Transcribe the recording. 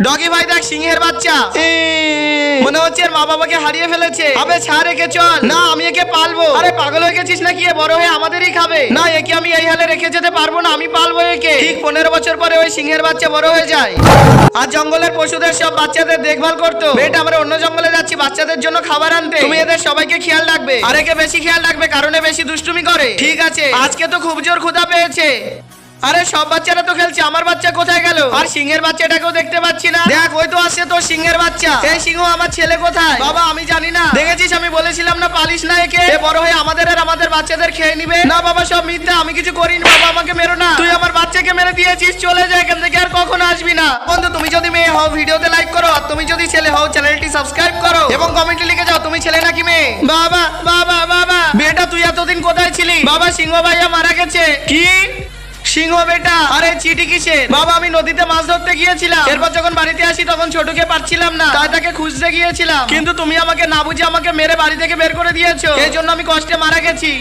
Doggy ভাই দেখ সিংহের বাচ্চা মনে হচ্ছে এর মা বাবাকে হারিয়ে ফেলেছে। আবে ছাড় একে, চল। না আমি একে পালবো। আরে পাগল হয়ে গেছিস নাকি? এ বড় হয়ে আমাদেরই খাবে। না একে আমি এই হালে রেখে যেতে পারবো না, আমি পালবো একে। ঠিক 15 বছর পরে ওই সিংহের বাচ্চা বড় হয়ে যায় আর জঙ্গলের পশুদের সব বাচ্চাদের দেখভাল করতো। বেটা আমরা অন্য জঙ্গলে যাচ্ছি বাচ্চাদের জন্য খাবার আনতে, তুমি এদের সবাইকে খেয়াল রাখবে। আর একে বেশি খেয়াল রাখবে কারণ এ বেশি দুষ্টুমি করে। ঠিক আছে, আজকে তো খুব জোর ক্ষুধা পেয়েছে। আরে সব বাচ্চারা তো খেলছে, আমার বাচ্চা কোথায় গেল? আর সিংহের বাচ্চাটাকেও দেখতে পাচ্ছি না। দেখ ওই তো আসছে তোর সিংহের বাচ্চা। এই সিংহ আমার ছেলে কোথায়? বাবা আমি জানি না। দেখেছিস আমি বলেছিলাম না পালিস না একে, এ বড় হয়ে আমাদের আর আমাদের বাচ্চাদের খেয়ে নিবে। না বাবা সব মিথ্যা, আমি কিছু করিনি। বাবা আমাকে মেরো না, তুই আমার বাচ্চাকে মেরে দিয়েছিস। চলে যা এখান থেকে, আর কখনো আসবি না। বন্ধু তুমি যদি মেয়ে হও ভিডিওতে লাইক করো, আর তুমি যদি ছেলে হও চ্যানেলটি সাবস্ক্রাইব করো এবং কমেন্টে লিখে যাও তুমি ছেলে নাকি মেয়ে। বাবা বাবা বাবা বেটা তুই এতদিন কোথায় ছিলি? বাবা সিংহ ভাইয়া মারা গেছে। কি সিংহ বেটা? আরে চিঠি কিসের? বাবা আমি নদীতে মাছ ধরতে গিয়েছিলাম, এরপর যখন বাড়িতে আসি তখন ছোটকে পাচ্ছিলাম না, তাই তাকে খুঁজতে গিয়েছিলাম। কিন্তু তুমি আমাকে না বুঝে আমাকে মেরে বাড়ি থেকে বের করে দিয়েছো, এই জন্য আমি কষ্টে মারা গেছি।